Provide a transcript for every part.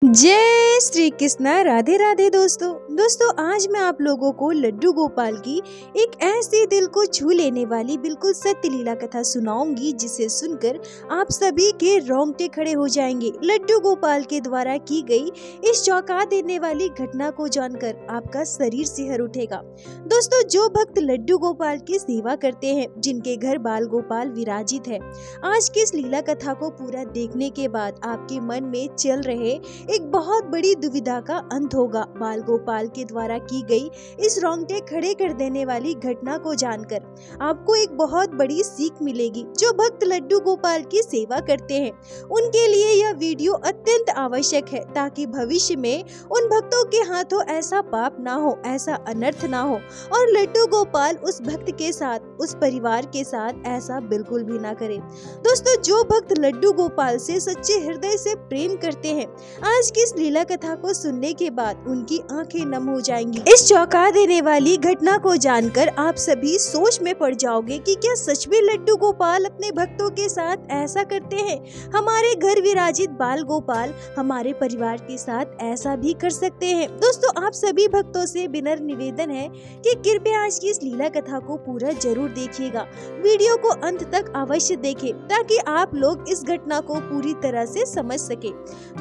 जय श्री कृष्णा। राधे राधे दोस्तों आज मैं आप लोगों को लड्डू गोपाल की एक ऐसी दिल को छू लेने वाली बिल्कुल सत्य लीला कथा सुनाऊंगी जिसे सुनकर आप सभी के रोंगटे खड़े हो जाएंगे। लड्डू गोपाल के द्वारा की गई इस चौंका देने वाली घटना को जानकर आपका शरीर सिहर उठेगा। दोस्तों, जो भक्त लड्डू गोपाल की सेवा करते हैं, जिनके घर बाल गोपाल विराजित है, आज की इस लीला कथा को पूरा देखने के बाद आपके मन में चल रहे एक बहुत बड़ी दुविधा का अंत होगा। बाल गोपाल के द्वारा की गई इस रोंगटे खड़े कर देने वाली घटना को जानकर आपको एक बहुत बड़ी सीख मिलेगी। जो भक्त लड्डू गोपाल की सेवा करते हैं, उनके लिए यह वीडियो अत्यंत आवश्यक है, ताकि भविष्य में उन भक्तों के हाथों ऐसा पाप ना हो, ऐसा अनर्थ ना हो और लड्डू गोपाल उस भक्त के साथ, उस परिवार के साथ ऐसा बिल्कुल भी ना करे। दोस्तों, जो भक्त लड्डू गोपाल से सच्चे हृदय से प्रेम करते हैं, आज की इस लीला कथा को सुनने के बाद उनकी आंखें नम हो जाएंगी। इस चौंका देने वाली घटना को जानकर आप सभी सोच में पड़ जाओगे कि क्या सच में लड्डू गोपाल अपने भक्तों के साथ ऐसा करते हैं। हमारे घर विराजित बाल गोपाल हमारे परिवार के साथ ऐसा भी कर सकते हैं। दोस्तों, आप सभी भक्तों से विनम्र निवेदन है कि कृपया आज की इस लीला कथा को पूरा जरूर देखिएगा। वीडियो को अंत तक अवश्य देखें, ताकि आप लोग इस घटना को पूरी तरह से समझ सके।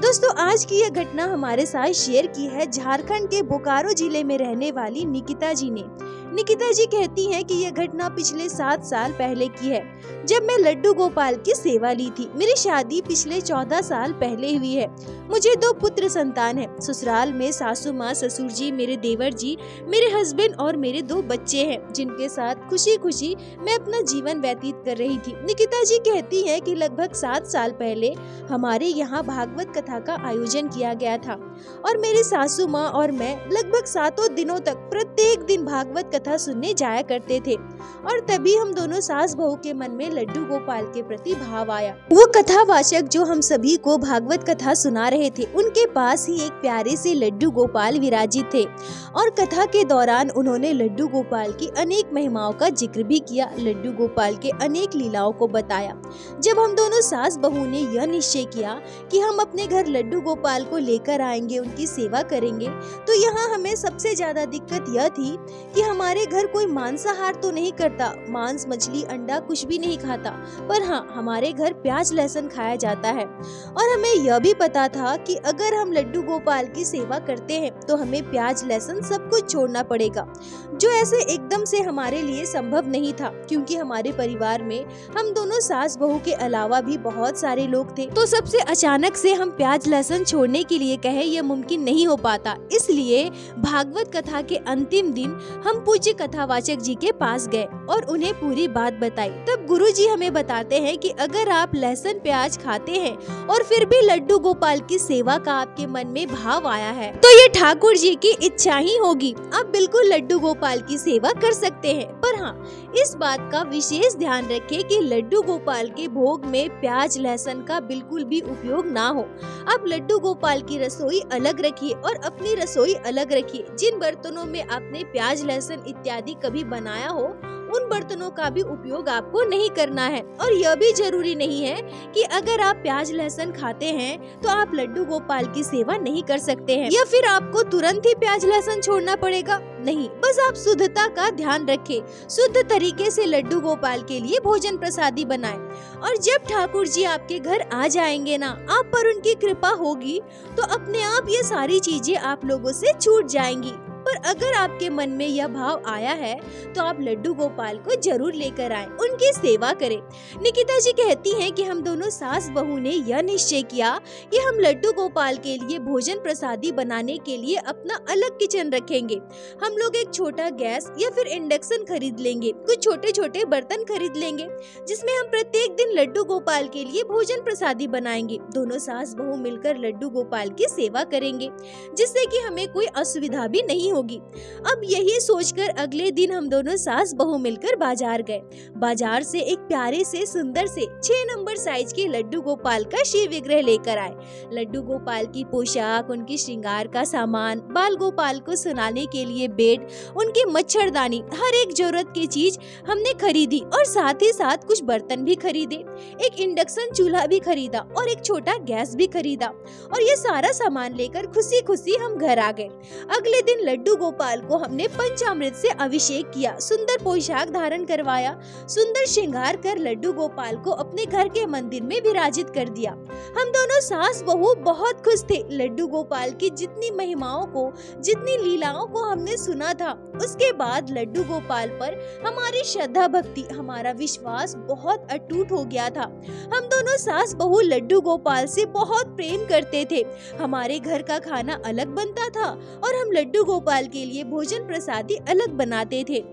दोस्तों, आज की यह घटना हमारे साथ शेयर की है झारखंड के बोकारो जिले में रहने वाली निकिता जी ने। निकिता जी कहती हैं कि यह घटना पिछले 7 साल पहले की है, जब मैं लड्डू गोपाल की सेवा ली थी। मेरी शादी पिछले 14 साल पहले हुई है। मुझे 2 पुत्र संतान है। ससुराल में सासू माँ, ससुर जी, मेरे देवर जी, मेरे हस्बैंड और मेरे 2 बच्चे हैं, जिनके साथ खुशी खुशी मैं अपना जीवन व्यतीत कर रही थी। निकिता जी कहती हैं कि लगभग 7 साल पहले हमारे यहाँ भागवत कथा का आयोजन किया गया था और मेरी सासू माँ और मैं लगभग 7 दिनों तक प्रत्येक दिन भागवत कथा सुनने जाया करते थे। और तभी हम दोनों सास बहू के मन में लड्डू गोपाल के प्रति भाव आया। वो कथावाचक जो हम सभी को भागवत कथा सुना रहे थे, उनके पास ही एक प्यारे से लड्डू गोपाल विराजित थे और कथा के दौरान उन्होंने लड्डू गोपाल की अनेक महिमाओं का जिक्र भी किया, लड्डू गोपाल के अनेक लीलाओं को बताया। जब हम दोनों सास बहू ने यह निश्चय किया कि हम अपने घर लड्डू गोपाल को लेकर आएंगे, उनकी सेवा करेंगे, तो यहाँ हमें सबसे ज्यादा दिक्कत यह थी कि हमारे घर कोई मांसाहार तो नहीं करता, मांस, मछली, अंडा कुछ भी नहीं खाता, पर हाँ, हमारे घर प्याज लहसुन खाया जाता है। और हमें यह भी पता था कि अगर हम लड्डू गोपाल की सेवा करते हैं तो हमें प्याज लहसुन सब कुछ छोड़ना पड़ेगा, जो ऐसे एकदम से हमारे लिए संभव नहीं था, क्योंकि हमारे परिवार में हम दोनों सास बहू के अलावा भी बहुत सारे लोग थे। तो सबसे अचानक से हम प्याज लहसुन छोड़ने के लिए कहे, यह मुमकिन नहीं हो पाता। इसलिए भागवत कथा के अंतिम दिन हम पूज्य कथावाचक जी के पास गए और उन्हें पूरी बात बताई। तब गुरु जी हमें बताते हैं कि अगर आप लहसुन प्याज खाते हैं और फिर भी लड्डू गोपाल की सेवा का आपके मन में भाव आया है, तो ये ठाकुर जी की इच्छा ही होगी। आप बिल्कुल लड्डू गोपाल की सेवा कर सकते हैं, पर हाँ, इस बात का विशेष ध्यान रखें कि लड्डू गोपाल के भोग में प्याज लहसुन का बिल्कुल भी उपयोग ना हो। आप लड्डू गोपाल की रसोई अलग रखिए और अपनी रसोई अलग रखिए। जिन बर्तनों में आपने प्याज लहसुन इत्यादि कभी बनाया हो, उन बर्तनों का भी उपयोग आपको नहीं करना है। और यह भी जरूरी नहीं है कि अगर आप प्याज लहसुन खाते हैं तो आप लड्डू गोपाल की सेवा नहीं कर सकते हैं, या फिर आपको तुरंत ही प्याज लहसुन छोड़ना पड़ेगा। नहीं, बस आप शुद्धता का ध्यान रखें, शुद्ध तरीके से लड्डू गोपाल के लिए भोजन प्रसादी बनाएं। और जब ठाकुर जी आपके घर आ जाएंगे ना, आप पर उनकी कृपा होगी, तो अपने आप ये सारी चीजें आप लोगों से छूट जाएंगी। पर अगर आपके मन में यह भाव आया है तो आप लड्डू गोपाल को जरूर लेकर आएं, उनकी सेवा करें। निकिता जी कहती हैं कि हम दोनों सास बहू ने यह निश्चय किया कि हम लड्डू गोपाल के लिए भोजन प्रसादी बनाने के लिए अपना अलग किचन रखेंगे। हम लोग एक छोटा गैस या फिर इंडक्शन खरीद लेंगे, कुछ छोटे छोटे बर्तन खरीद लेंगे, जिसमें हम प्रत्येक दिन लड्डू गोपाल के लिए भोजन प्रसादी बनाएंगे। दोनों सास बहू मिलकर लड्डू गोपाल की सेवा करेंगे, जिससे कि हमें कोई असुविधा भी नहीं होगी। अब यही सोचकर अगले दिन हम दोनों सास बहू मिलकर बाजार गए। बाजार से एक प्यारे से सुंदर से 6 नंबर साइज के लड्डू गोपाल का शिव विग्रह लेकर आए। लड्डू गोपाल की पोशाक, उनकी श्रृंगार का सामान, बाल गोपाल को सुनाने के लिए बेड, उनकी मच्छरदानी, हर एक जरूरत की चीज हमने खरीदी और साथ ही साथ कुछ बर्तन भी खरीदे। एक इंडक्शन चूल्हा भी खरीदा और एक छोटा गैस भी खरीदा और ये सारा सामान लेकर खुशी खुशी हम घर आ गए। अगले दिन लड्डू गोपाल को हमने पंचामृत से अभिषेक किया, सुंदर पोशाक धारण करवाया, सुंदर श्रृंगार कर लड्डू गोपाल को अपने घर के मंदिर में विराजित कर दिया। हम दोनों सास बहू बहुत खुश थे। लड्डू गोपाल की जितनी महिमाओं को, जितनी लीलाओं को हमने सुना था, उसके बाद लड्डू गोपाल पर हमारी श्रद्धा भक्ति, हमारा विश्वास बहुत अटूट हो गया था। हम दोनों सास बहू लड्डू गोपाल से बहुत प्रेम करते थे। हमारे घर का खाना अलग बनता था और हम लड्डू गोपाल के लिए भोजन प्रसादी अलग बनाते थे।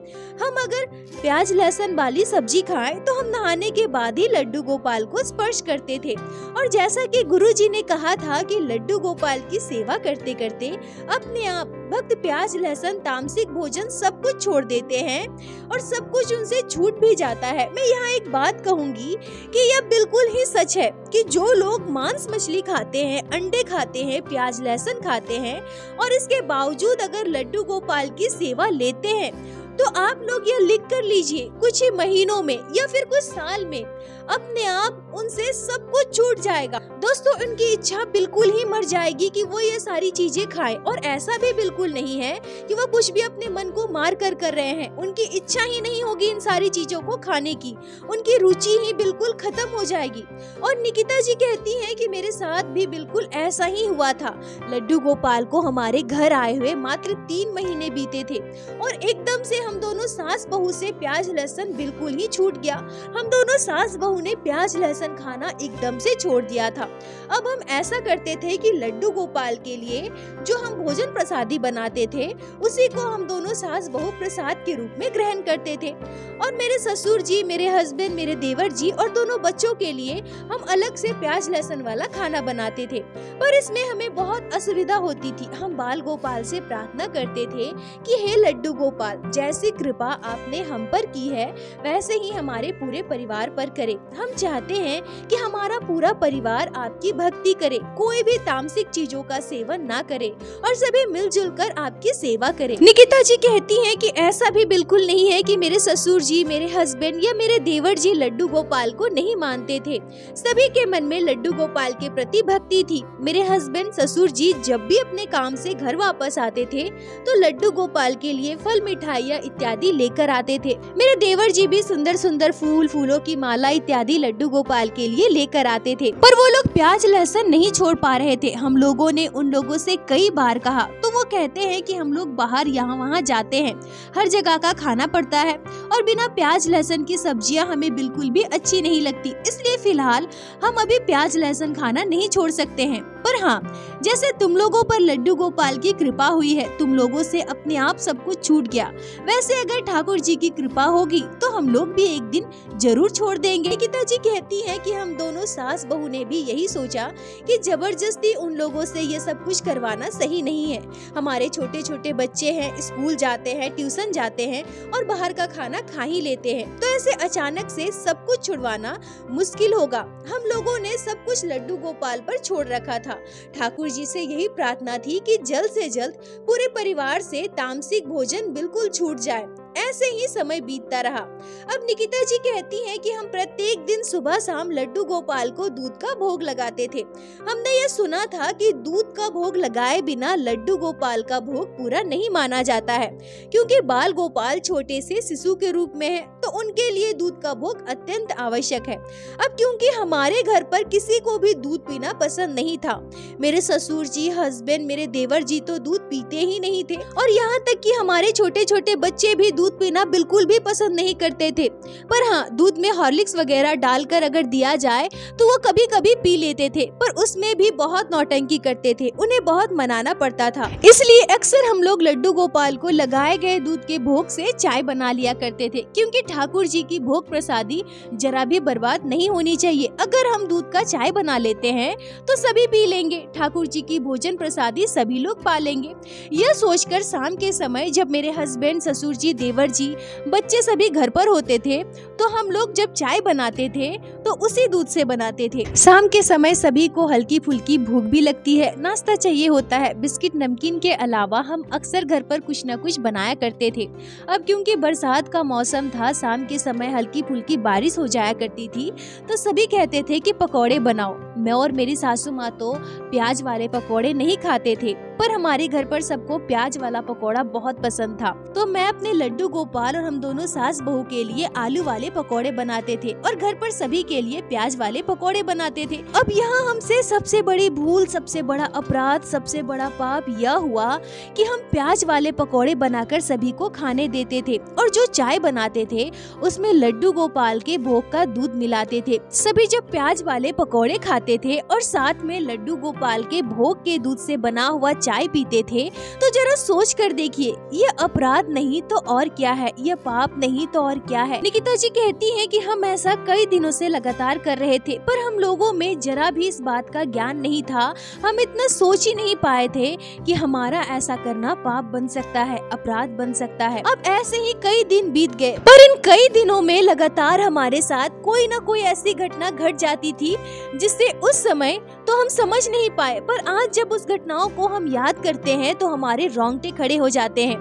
हम अगर प्याज लहसुन वाली सब्जी खाएं तो हम नहाने के बाद ही लड्डू गोपाल को स्पर्श करते थे। और जैसा कि गुरुजी ने कहा था कि लड्डू गोपाल की सेवा करते करते अपने आप भक्त प्याज लहसुन तामसिक भोजन सब कुछ छोड़ देते हैं और सब कुछ उनसे छूट भी जाता है। मैं यहाँ एक बात कहूँगी कि यह बिल्कुल ही सच है कि जो लोग मांस मछली खाते हैं, अंडे खाते हैं, प्याज लहसुन खाते हैं और इसके बावजूद अगर लड्डू गोपाल की सेवा लेते हैं तो आप लोग यह लिख कर लीजिए, कुछ ही महीनों में या फिर कुछ साल में अपने आप उनसे सब कुछ छूट जाएगा। दोस्तों, उनकी इच्छा बिल्कुल ही मर जाएगी कि वो ये सारी चीजें खाएं और ऐसा भी बिल्कुल नहीं है कि वो कुछ भी अपने मन को मार कर रहे हैं। उनकी इच्छा ही नहीं होगी इन सारी चीजों को खाने की, उनकी रुचि ही बिल्कुल खत्म हो जाएगी। और निकिता जी कहती हैं कि मेरे साथ भी बिल्कुल ऐसा ही हुआ था। लड्डू गोपाल को हमारे घर आए हुए मात्र 3 महीने बीते थे और एकदम से हम दोनों सास बहू से प्याज लहसुन बिल्कुल ही छूट गया। हम दोनों सास बहू ने प्याज लहसुन खाना एकदम से छोड़ दिया था। अब हम ऐसा करते थे कि लड्डू गोपाल के लिए जो हम भोजन प्रसादी बनाते थे उसी को हम दोनों सास बहू प्रसाद के रूप में ग्रहण करते थे। और मेरे ससुर जी, मेरे हस्बैंड, मेरे देवर जी और दोनों बच्चों के लिए हम अलग से प्याज लहसुन वाला खाना बनाते थे। पर इसमें हमें बहुत असुविधा होती थी। हम बाल गोपाल से प्रार्थना करते थे कि हे लड्डू गोपाल, जैसी कृपा आपने हम पर की है वैसे ही हमारे पूरे परिवार पर करे। हम चाहते हैं कि हमारा पूरा परिवार आपकी भक्ति करे, कोई भी तामसिक चीजों का सेवन ना करे और सभी मिलजुल कर आपकी सेवा करे। निकिता जी कहती हैं कि ऐसा भी बिल्कुल नहीं है कि मेरे ससुर जी, मेरे हस्बैंड या मेरे देवर जी लड्डू गोपाल को नहीं मानते थे। सभी के मन में लड्डू गोपाल के प्रति भक्ति थी। मेरे हस्बैंड, ससुर जी जब भी अपने काम से घर वापस आते थे तो लड्डू गोपाल के लिए फल, मिठाइयाँ इत्यादि लेकर आते थे। मेरे देवर जी भी सुंदर सुंदर फूल, फूलों की माला इत्यादि लड्डू गोपाल के लिए लेकर आते थे। पर वो लोग प्याज लहसुन नहीं छोड़ पा रहे थे। हम लोगों ने उन लोगों से कई बार कहा तो वो कहते हैं कि हम लोग बाहर यहाँ वहाँ जाते हैं, हर जगह का खाना पड़ता है और बिना प्याज लहसुन की सब्जियाँ हमें बिल्कुल भी अच्छी नहीं लगती, इसलिए फिलहाल हम अभी प्याज लहसुन खाना नहीं छोड़ सकते हैं। पर हाँ, जैसे तुम लोगों पर लड्डू गोपाल की कृपा हुई है, तुम लोगों से अपने आप सब कुछ छूट गया, वैसे अगर ठाकुर जी की कृपा होगी तो हम लोग भी एक दिन जरूर छोड़ देंगे। निकिता जी कहती हैं कि हम दोनों सास बहू ने भी यही सोचा कि जबरदस्ती उन लोगों से ये सब कुछ करवाना सही नहीं है। हमारे छोटे छोटे बच्चे हैं, स्कूल जाते हैं, ट्यूशन जाते हैं और बाहर का खाना खा ही लेते हैं, तो ऐसे अचानक से सब कुछ छुड़वाना मुश्किल होगा। हम लोगों ने सब कुछ लड्डू गोपाल पर छोड़ रखा था। ठाकुर जी से यही प्रार्थना थी कि जल्द से जल्द पूरे परिवार से तामसिक भोजन बिल्कुल छूट जाए। ऐसे ही समय बीतता रहा। अब निकिता जी कहती हैं कि हम प्रत्येक दिन सुबह शाम लड्डू गोपाल को दूध का भोग लगाते थे। हमने ये सुना था कि दूध का भोग लगाए बिना लड्डू गोपाल का भोग पूरा नहीं माना जाता है, क्योंकि बाल गोपाल छोटे से शिशु के रूप में है, तो उनके लिए दूध का भोग अत्यंत आवश्यक है। अब क्योंकि हमारे घर पर किसी को भी दूध पीना पसंद नहीं था, मेरे ससुर जी, हस्बैंड, मेरे देवर जी तो दूध पीते ही नहीं थे और यहाँ तक कि हमारे छोटे छोटे बच्चे भी दूध पीना बिल्कुल भी पसंद नहीं करते थे, पर हाँ, दूध में हॉर्लिक्स वगैरह डालकर अगर दिया जाए तो वो कभी कभी पी लेते थे, पर उसमें भी बहुत नौटंकी करते थे, उन्हें बहुत मनाना पड़ता था। इसलिए अक्सर हम लोग लड्डू गोपाल को लगाए गए दूध के भोग से चाय बना लिया करते थे, क्योंकि ठाकुर जी की भोग प्रसादी जरा भी बर्बाद नहीं होनी चाहिए। अगर हम दूध का चाय बना लेते हैं तो सभी पी लेंगे, ठाकुर जी की भोजन प्रसादी सभी लोग पा लेंगे। यह सोचकर शाम के समय जब मेरे हस्बैंड, ससुर जी, देवर जी, बच्चे सभी घर पर होते थे, तो हम लोग जब चाय बनाते थे तो उसी दूध से बनाते थे। शाम के समय सभी को हल्की फुल्की भूख भी लगती है, नाश्ता चाहिए होता है। बिस्किट नमकीन के अलावा हम अक्सर घर पर कुछ न कुछ बनाया करते थे। अब क्योंकि बरसात का मौसम था, शाम के समय हल्की फुल्की बारिश हो जाया करती थी, तो सभी कहते थे कि पकौड़े बनाओ। मैं और मेरी सासू माँ तो प्याज वाले पकौड़े नहीं खाते थे, पर हमारे घर पर सबको प्याज वाला पकौड़ा बहुत पसंद था, तो मैं अपने लड्डू गोपाल और हम दोनों सास बहू के लिए आलू वाले पकौड़े बनाते थे और घर पर सभी के लिए प्याज वाले पकौड़े बनाते थे। अब यहाँ हमसे सबसे बड़ी भूल, सबसे बड़ा अपराध, सबसे बड़ा पाप यह हुआ कि हम प्याज वाले पकौड़े बनाकर सभी को खाने देते थे और जो चाय बनाते थे उसमें लड्डू गोपाल के भोग का दूध मिलाते थे। सभी जब प्याज वाले पकौड़े खाते थे और साथ में लड्डू गोपाल के भोग के दूध से बना हुआ चाय पीते थे, तो जरा सोच कर देखिए, ये अपराध नहीं तो और क्या है, ये पाप नहीं तो और क्या है। निकिता जी कहती हैं कि हम ऐसा कई दिनों से लगातार कर रहे थे, पर हम लोगों में जरा भी इस बात का ज्ञान नहीं था। हम इतना सोच ही नहीं पाए थे कि हमारा ऐसा करना पाप बन सकता है, अपराध बन सकता है। अब ऐसे ही कई दिन बीत गए, पर इन कई दिनों में लगातार हमारे साथ कोई न कोई ऐसी घटना घट जाती थी जिससे उस समय तो हम समझ नहीं पाए, पर आज जब उस घटनाओं को हम याद करते हैं तो हमारे रोंगटे खड़े हो जाते हैं।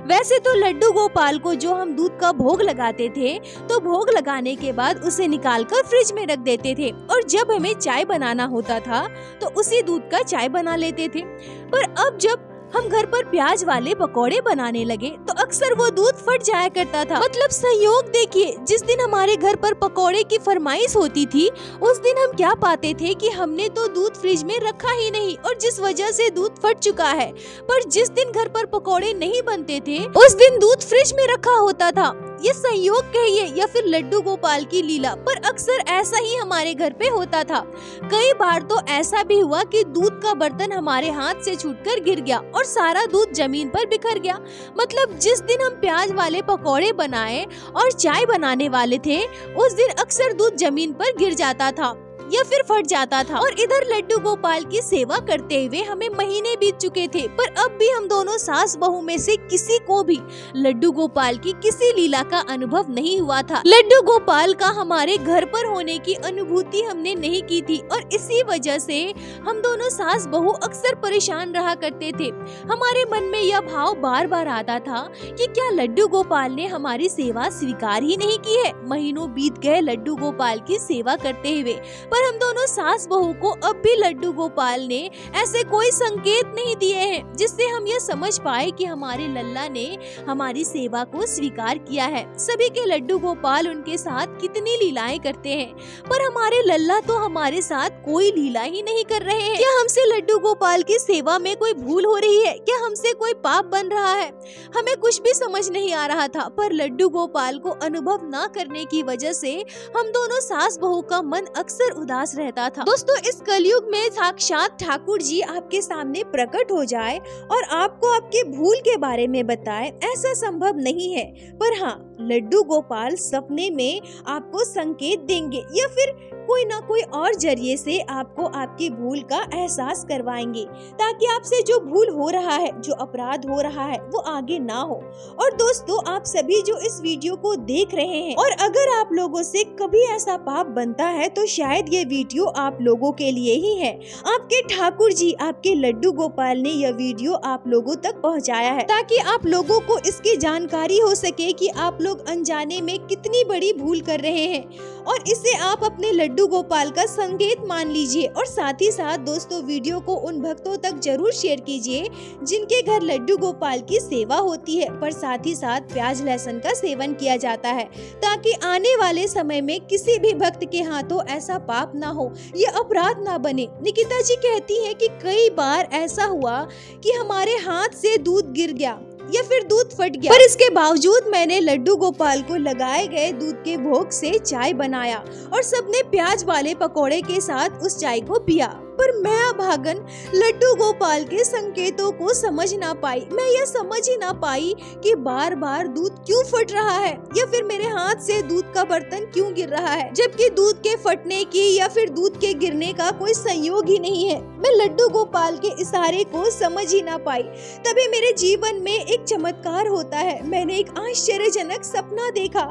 वैसे तो लड्डू गोपाल को जो हम दूध का भोग लगाते थे, तो भोग लगाने के बाद उसे निकालकर फ्रिज में रख देते थे और जब हमें चाय बनाना होता था तो उसी दूध का चाय बना लेते थे। पर अब जब हम घर पर प्याज वाले पकौड़े बनाने लगे तो अक्सर वो दूध फट जाया करता था। मतलब संयोग देखिए, जिस दिन हमारे घर पर पकौड़े की फरमाइश होती थी उस दिन हम क्या पाते थे कि हमने तो दूध फ्रिज में रखा ही नहीं और जिस वजह से दूध फट चुका है। पर जिस दिन घर पर पकौड़े नहीं बनते थे उस दिन दूध फ्रिज में रखा होता था। ये संयोग कहिए या फिर लड्डू गोपाल की लीला, पर अक्सर ऐसा ही हमारे घर पे होता था। कई बार तो ऐसा भी हुआ कि दूध का बर्तन हमारे हाथ से छूटकर गिर गया और सारा दूध जमीन पर बिखर गया। मतलब जिस दिन हम प्याज वाले पकौड़े बनाए और चाय बनाने वाले थे उस दिन अक्सर दूध जमीन पर गिर जाता था या फिर फट जाता था। और इधर लड्डू गोपाल की सेवा करते हुए हमें महीने बीत चुके थे, पर अब भी हम दोनों सास बहू में से किसी को भी लड्डू गोपाल की किसी लीला का अनुभव नहीं हुआ था। लड्डू गोपाल का हमारे घर पर होने की अनुभूति हमने नहीं की थी और इसी वजह से हम दोनों सास बहू अक्सर परेशान रहा करते थे। हमारे मन में यह भाव बार बार आता था कि क्या लड्डू गोपाल ने हमारी सेवा स्वीकार ही नहीं की है। महीनों बीत गए लड्डू गोपाल की सेवा करते हुए, पर हम दोनों सास बहू को अब भी लड्डू गोपाल ने ऐसे कोई संकेत नहीं दिए हैं जिससे हम ये समझ पाए कि हमारे लल्ला ने हमारी सेवा को स्वीकार किया है। सभी के लड्डू गोपाल उनके साथ कितनी लीलाएं करते हैं, पर हमारे लल्ला तो हमारे साथ कोई लीला ही नहीं कर रहे हैं। क्या हमसे लड्डू गोपाल की सेवा में कोई भूल हो रही है? क्या हमसे कोई पाप बन रहा है? हमें कुछ भी समझ नहीं आ रहा था, पर लड्डू गोपाल को अनुभव न करने की वजह से हम दोनों सास बहू का मन अक्सर उदास रहता था। दोस्तों, इस कलयुग में साक्षात ठाकुर जी आपके सामने प्रकट हो जाए और आपको आपके भूल के बारे में बताए, ऐसा संभव नहीं है। पर हाँ, लड्डू गोपाल सपने में आपको संकेत देंगे या फिर कोई ना कोई और जरिए से आपको आपकी भूल का एहसास करवाएंगे, ताकि आपसे जो भूल हो रहा है, जो अपराध हो रहा है, वो आगे ना हो। और दोस्तों, आप सभी जो इस वीडियो को देख रहे हैं और अगर आप लोगों से कभी ऐसा पाप बनता है तो शायद ये वीडियो आप लोगों के लिए ही है। आपके ठाकुर जी, आपके लड्डू गोपाल ने यह वीडियो आप लोगों तक पहुंचाया है, ताकि आप लोगों को इसकी जानकारी हो सके कि आप लोग अनजाने में कितनी बड़ी भूल कर रहे हैं, और इसे आप अपने लड्डू गोपाल का संकेत मान लीजिए। और साथ ही साथ दोस्तों, वीडियो को उन भक्तों तक जरूर शेयर कीजिए जिनके घर लड्डू गोपाल की सेवा होती है, पर साथ ही साथ प्याज लहसुन का सेवन किया जाता है, ताकि आने वाले समय में किसी भी भक्त के हाथों ऐसा पाप ना हो, ये अपराध ना बने। निकिता जी कहती है कि कई बार ऐसा हुआ कि हमारे हाथ से दूध गिर गया या फिर दूध फट गया, पर इसके बावजूद मैंने लड्डू गोपाल को लगाए गए दूध के भोग से चाय बनाया और सबने प्याज वाले पकौड़े के साथ उस चाय को पिया। पर मैं अभागन लड्डू गोपाल के संकेतों को समझ ना पाई। मैं यह समझ ही ना पाई कि बार बार दूध क्यों फट रहा है या फिर मेरे हाथ से दूध का बर्तन क्यों गिर रहा है, जबकि दूध के फटने की या फिर दूध के गिरने का कोई संयोग ही नहीं है। मैं लड्डू गोपाल के इशारे को समझ ही ना पाई। तभी मेरे जीवन में एक चमत्कार होता है। मैंने एक आश्चर्यजनक सपना देखा।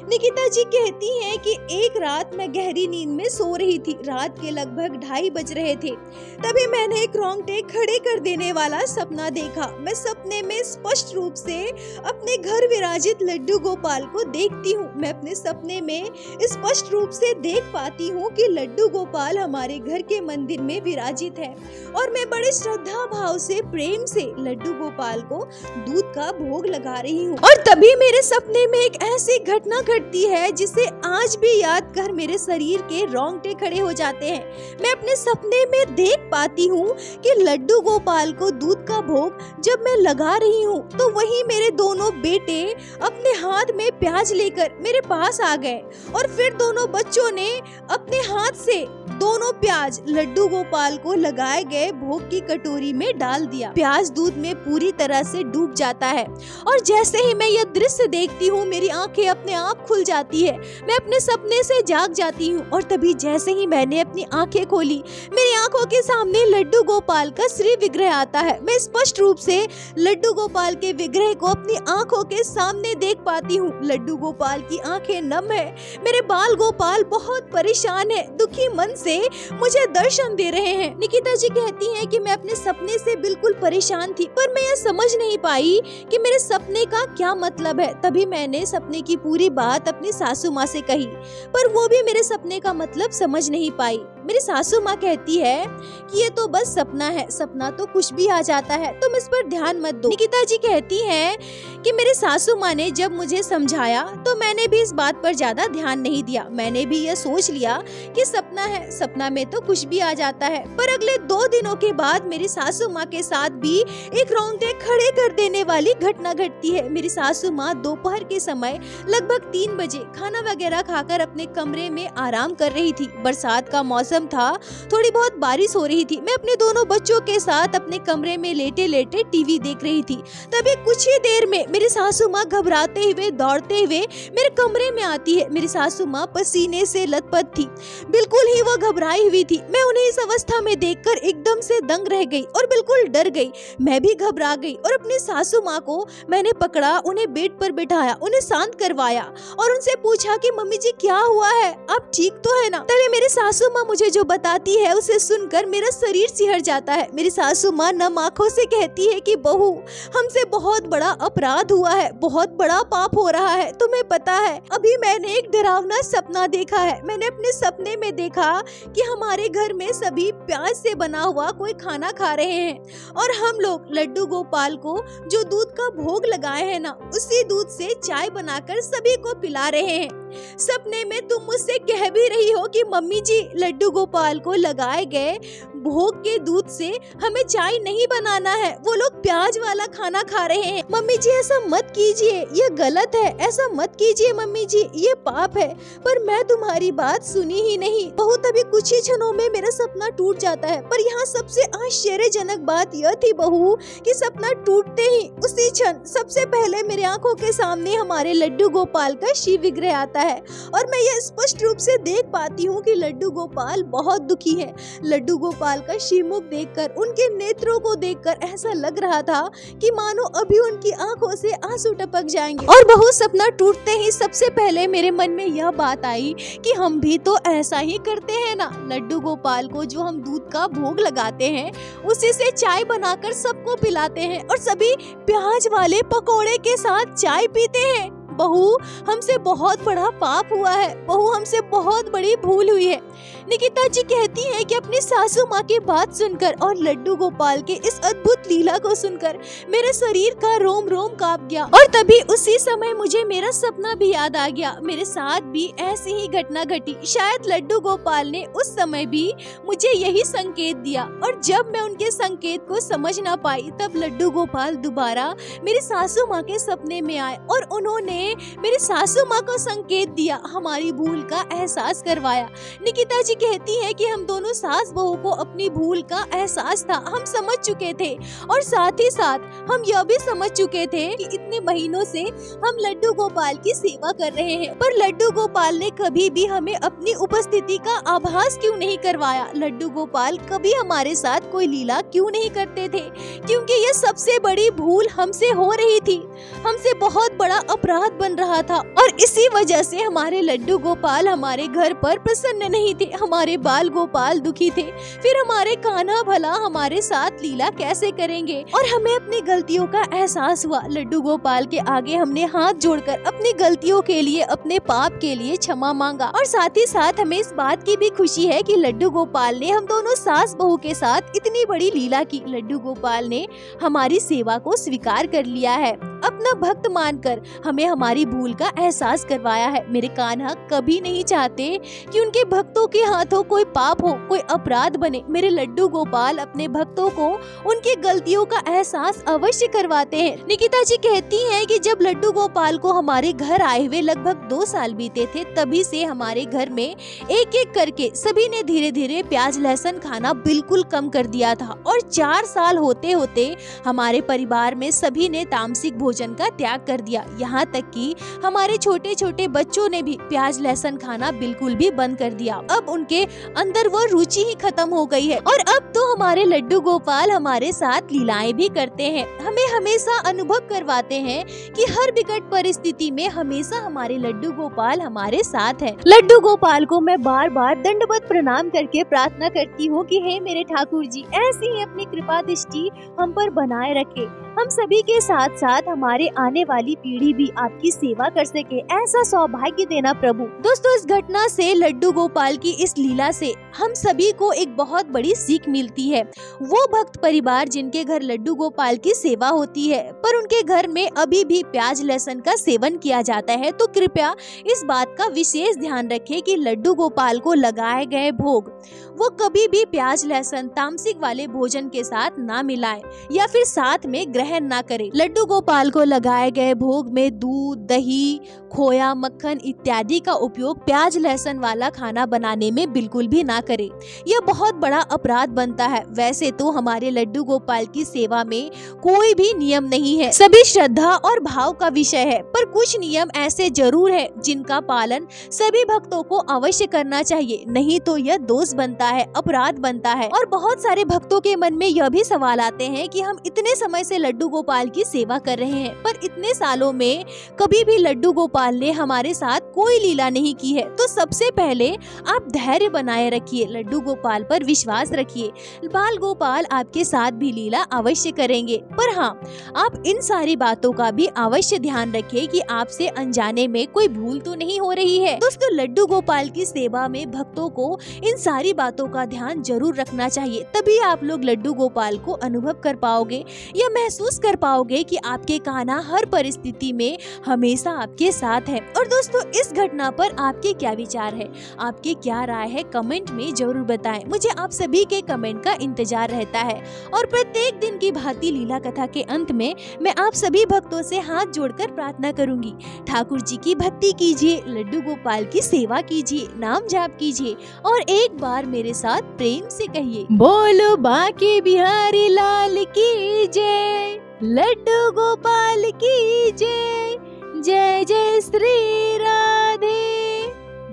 निकिता जी कहती हैं कि एक रात मैं गहरी नींद में सो रही थी। रात के लगभग 2:30 बज रहे थे। तभी मैंने एक रोंगटे खड़े कर देने वाला सपना देखा। मैं सपने में स्पष्ट रूप से अपने घर विराजित लड्डू गोपाल को देखती हूँ। मैं अपने सपने में स्पष्ट रूप से देख पाती हूँ कि लड्डू गोपाल हमारे घर के मंदिर में विराजित है और मैं बड़े श्रद्धा भाव से प्रेम से लड्डू गोपाल को दूध का भोग लगा रही हूँ। और तभी मेरे सपने में एक ऐसी घटना घटती है जिसे आज भी याद कर मेरे शरीर के रोंगटे खड़े हो जाते हैं। मैं अपने सपने में देख पाती हूँ कि लड्डू गोपाल को दूध का भोग जब मैं लगा रही हूँ तो वही मेरे दोनों बेटे अपने हाथ में प्याज लेकर मेरे पास आ गए और फिर दोनों बच्चों ने अपने हाथ से दोनों प्याज लड्डू गोपाल को लगाए गए भोग की कटोरी में डाल दिया। प्याज दूध में पूरी तरह से डूब जाता है और जैसे ही मैं यह दृश्य देखती हूँ मेरी आंखें अपने आप खुल जाती है। मैं अपने सपने से जाग जाती हूँ और तभी जैसे ही मैंने अपनी आंखें खोली मेरी आंखों के सामने लड्डू गोपाल का श्री विग्रह आता है। मैं स्पष्ट रूप से लड्डू गोपाल के विग्रह को अपनी आंखों के सामने देख पाती हूँ। लड्डू गोपाल की आंखें नम है। मेरे बाल गोपाल बहुत परेशान है, दुखी मन से मुझे दर्शन दे रहे हैं। निकिता जी कहती हैं कि मैं अपने सपने से बिल्कुल परेशान थी, पर मैं यह समझ नहीं पाई कि मेरे सपने का क्या मतलब है। तभी मैंने सपने की पूरी बात अपनी सासू माँ से कही, पर वो भी मेरे सपने का मतलब समझ नहीं पाई। मेरी सासू माँ कहती है कि ये तो बस सपना है, सपना तो कुछ भी आ जाता है, तुम इस पर ध्यान मत दो। निकिता जी कहती हैं कि मेरे सासू माँ ने जब मुझे समझाया तो मैंने भी इस बात पर ज्यादा ध्यान नहीं दिया। मैंने भी यह सोच लिया कि सपना है, सपना में तो कुछ भी आ जाता है। पर अगले 2 दिनों के बाद मेरी सासू माँ के साथ भी एक रोंगटे खड़े कर देने वाली घटना घटती है। मेरी सासू माँ दोपहर के समय लगभग 3 बजे खाना वगैरह खाकर अपने कमरे में आराम कर रही थी। बरसात का मौसम था, थोड़ी बहुत बारिश हो रही थी। मैं अपने दोनों बच्चों के साथ अपने कमरे में लेटे लेटे टीवी देख रही थी। तभी कुछ ही देर में मेरी सासू माँ घबराते हुए दौड़ते हुए मेरे कमरे में आती है। मेरी सासू माँ पसीने से लथपथ थी, बिल्कुल ही वो घबराई हुई थी। मैं उन्हें इस अवस्था में देखकर एकदम से दंग रह गई और बिल्कुल डर गई। मैं भी घबरा गई और अपनी सासू माँ को मैंने पकड़ा, उन्हें बेड पर बिठाया, उन्हें शांत करवाया और उनसे पूछा कि मम्मी जी क्या हुआ है, आप ठीक तो है ना। तभी मेरी सासू माँ मुझे जो बताती है उसे सुनकर मेरा शरीर सिहर जाता है। मेरी सासू माँ नम आंखों से कहती है कि बहू, हमसे बहुत बड़ा अपराध हुआ है, बहुत बड़ा पाप हो रहा है। तुम्हें पता है अभी मैंने एक डरावना सपना देखा है। मैंने अपने सपने में देखा कि हमारे घर में सभी प्याज से बना हुआ कोई खाना खा रहे हैं और हम लोग लड्डू गोपाल को जो दूध का भोग लगाए हैं ना, उसी दूध से चाय बनाकर सभी को पिला रहे हैं। सपने में तुम मुझसे कह भी रही हो कि मम्मी जी लड्डू गोपाल को लगाए गए भोग के दूध से हमें चाय नहीं बनाना है, वो लोग प्याज वाला खाना खा रहे हैं। मम्मी जी ऐसा मत कीजिए, ये गलत है, ऐसा मत कीजिए मम्मी जी, ये पाप है। पर मैं तुम्हारी बात सुनी ही नहीं। बहुत अभी कुछ ही क्षणों में मेरा सपना टूट जाता है। पर यहाँ सबसे आश्चर्यजनक बात यह थी बहू कि सपना टूटते ही उसी क्षण सबसे पहले मेरे आंखों के सामने हमारे लड्डू गोपाल का शिव विग्रह आता है और मैं यह स्पष्ट रूप से देख पाती हूँ कि लड्डू गोपाल बहुत दुखी है। लड्डू गोपाल का शिवमुख देखकर, उनके नेत्रों को देखकर ऐसा लग रहा था कि मानो अभी उनकी आंखों से आंसू टपक जाएंगे। और बहू सपना टूटते ही सबसे पहले मेरे मन में यह बात आई कि हम भी तो ऐसा ही करते हैं ना, लड्डू गोपाल को जो हम दूध का भोग लगाते हैं उसी से चाय बनाकर सबको पिलाते हैं और सभी प्याज वाले पकौड़े के साथ चाय पीते हैं। बहू हमसे बहुत बड़ा पाप हुआ है, बहू हमसे बहुत बड़ी भूल हुई है। निकिता जी कहती हैं कि अपनी सासू माँ की बात सुनकर और लड्डू गोपाल के इस अद्भुत लीला को सुनकर मेरे शरीर का रोम रोम कांप गया और तभी उसी समय मुझे मेरा सपना भी याद आ गया। मेरे साथ भी ऐसी ही घटना घटी। शायद लड्डू गोपाल ने उस समय भी मुझे यही संकेत दिया और जब मैं उनके संकेत को समझ ना पाई तब लड्डू गोपाल दोबारा मेरी सासू माँ के सपने में आए और उन्होंने मेरी सासू माँ को संकेत दिया, हमारी भूल का एहसास करवाया। निकिता जी कहती है कि हम दोनों सास बहू को अपनी भूल का एहसास था, हम समझ चुके थे और साथ ही साथ हम यह भी समझ चुके थे कि इतने महीनों से हम लड्डू गोपाल की सेवा कर रहे हैं, पर लड्डू गोपाल ने कभी भी हमें अपनी उपस्थिति का आभास क्यों नहीं करवाया। लड्डू गोपाल कभी हमारे साथ कोई लीला क्यों नहीं करते थे, क्योंकि ये सबसे बड़ी भूल हमसे हो रही थी, हमसे बहुत बड़ा अपराध बन रहा था और इसी वजह से हमारे लड्डू गोपाल हमारे घर पर प्रसन्न नहीं थे, हमारे बाल गोपाल दुखी थे। फिर हमारे कान्हा भला हमारे साथ लीला कैसे करेंगे और हमें अपनी गलतियों का एहसास हुआ। लड्डू गोपाल के आगे हमने हाथ जोड़कर अपनी गलतियों के लिए, अपने पाप के लिए क्षमा मांगा और साथ ही साथ हमें इस बात की भी खुशी है कि लड्डू गोपाल ने हम दोनों सास बहू के साथ इतनी बड़ी लीला की। लड्डू गोपाल ने हमारी सेवा को स्वीकार कर लिया है, अपना भक्त मानकर हमें हमारी भूल का एहसास करवाया है। मेरे कान्हा कभी नहीं चाहते कि उनके भक्तों के हाथों कोई पाप हो, कोई अपराध बने। मेरे लड्डू गोपाल अपने भक्तों को उनकी गलतियों का एहसास अवश्य करवाते हैं। निकिता जी कहती हैं कि जब लड्डू गोपाल को हमारे घर आए हुए लगभग 2 साल बीते थे, तभी से हमारे घर में एक एक करके सभी ने धीरे धीरे प्याज लहसुन खाना बिल्कुल कम कर दिया था और 4 साल होते होते हमारे परिवार में सभी ने तामसिक भोजन का त्याग कर दिया। यहाँ तक कि हमारे छोटे छोटे बच्चों ने भी प्याज लहसुन खाना बिल्कुल भी बंद कर दिया। अब उनके अंदर वो रुचि ही खत्म हो गई है और अब तो हमारे लड्डू गोपाल हमारे साथ लीलाएं भी करते हैं, हमें हमेशा अनुभव करवाते हैं कि हर विकट परिस्थिति में हमेशा हमारे लड्डू गोपाल हमारे साथ है। लड्डू गोपाल को मैं बार बार दंडवत प्रणाम करके प्रार्थना करती हूँ कि हे मेरे ठाकुर जी, ऐसी ही अपनी कृपा दृष्टि हम पर बनाए रखे, हम सभी के साथ साथ हमारे आने वाली पीढ़ी भी आपकी सेवा कर सके, ऐसा सौभाग्य देना प्रभु। दोस्तों, इस घटना से, लड्डू गोपाल की इस लीला से हम सभी को एक बहुत बड़ी सीख मिलती है। वो भक्त परिवार जिनके घर लड्डू गोपाल की सेवा होती है पर उनके घर में अभी भी प्याज लहसुन का सेवन किया जाता है, तो कृपया इस बात का विशेष ध्यान रखें कि लड्डू गोपाल को लगाए गए भोग वो कभी भी प्याज लहसुन तामसिक वाले भोजन के साथ ना मिलाएं या फिर साथ में ग्रहण ना करें। लड्डू गोपाल को लगाए गए भोग में दूध, दही, खोया, मक्खन इत्यादि का उपयोग प्याज लहसुन वाला खाना बनाने में बिल्कुल भी ना करें। यह बहुत बड़ा अपराध बनता है। वैसे तो हमारे लड्डू गोपाल की सेवा में कोई भी नियम नहीं है, सभी श्रद्धा और भाव का विषय है, पर कुछ नियम ऐसे जरूर है जिनका पालन सभी भक्तों को अवश्य करना चाहिए, नहीं तो यह दोष बनता है, अपराध बनता है। और बहुत सारे भक्तों के मन में यह भी सवाल आते हैं कि हम इतने समय से लड्डू गोपाल की सेवा कर रहे हैं पर इतने सालों में कभी भी लड्डू गोपाल ने हमारे साथ कोई लीला नहीं की है। तो सबसे पहले आप धैर्य बनाए रखिए, लड्डू गोपाल पर विश्वास रखिए, बाल गोपाल आपके साथ भी लीला अवश्य करेंगे। पर हाँ, आप इन सारी बातों का भी अवश्य ध्यान रखें कि आपसे अनजाने में कोई भूल तो नहीं हो रही है। दोस्तों, लड्डू गोपाल की सेवा में भक्तों को इन सारी बातों का ध्यान जरूर रखना चाहिए, तभी आप लोग लड्डू गोपाल को अनुभव कर पाओगे या महसूस कर पाओगे कि आपके कान्हा हर परिस्थिति में हमेशा आपके साथ है। और दोस्तों, इस घटना पर आपके क्या विचार है, आपके क्या राय है, कमेंट में जरूर बताएं। मुझे आप सभी के कमेंट का इंतजार रहता है। और प्रत्येक दिन की भांति लीला कथा के अंत में मैं आप सभी भक्तों से हाथ जोड़कर प्रार्थना करूंगी, ठाकुर जी की भक्ति कीजिए, लड्डू गोपाल की सेवा कीजिए, नाम जाप कीजिए और एक बार मेरे साथ प्रेम से कहिए, बोलो बांके बिहारी लाल की जय, लड्डू गोपाल की जय, जय जय श्री राधे।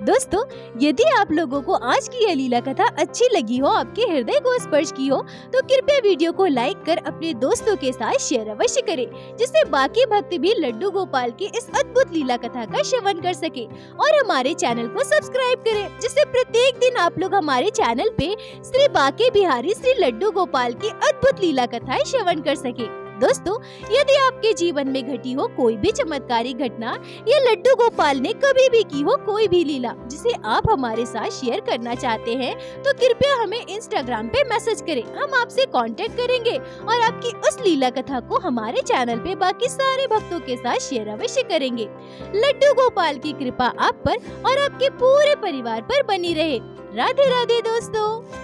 दोस्तों, यदि आप लोगों को आज की यह लीला कथा अच्छी लगी हो, आपके हृदय को स्पर्श की हो, तो कृपया वीडियो को लाइक कर अपने दोस्तों के साथ शेयर अवश्य करें, जिससे बाकी भक्त भी लड्डू गोपाल की इस अद्भुत लीला कथा का श्रवण कर सके। और हमारे चैनल को सब्सक्राइब करें, जिससे प्रत्येक दिन आप लोग हमारे चैनल पे श्री बांके बिहारी श्री लड्डू गोपाल की अद्भुत लीला कथाएं श्रवण कर सके। दोस्तों, यदि आपके जीवन में घटी हो कोई भी चमत्कारी घटना या लड्डू गोपाल ने कभी भी की हो कोई भी लीला जिसे आप हमारे साथ शेयर करना चाहते हैं, तो कृपया हमें इंस्टाग्राम पे मैसेज करें। हम आपसे कांटेक्ट करेंगे और आपकी उस लीला कथा को हमारे चैनल पे बाकी सारे भक्तों के साथ शेयर अवश्य करेंगे। लड्डू गोपाल की कृपा आप पर और आपके पूरे परिवार पर बनी रहे। राधे राधे दोस्तों।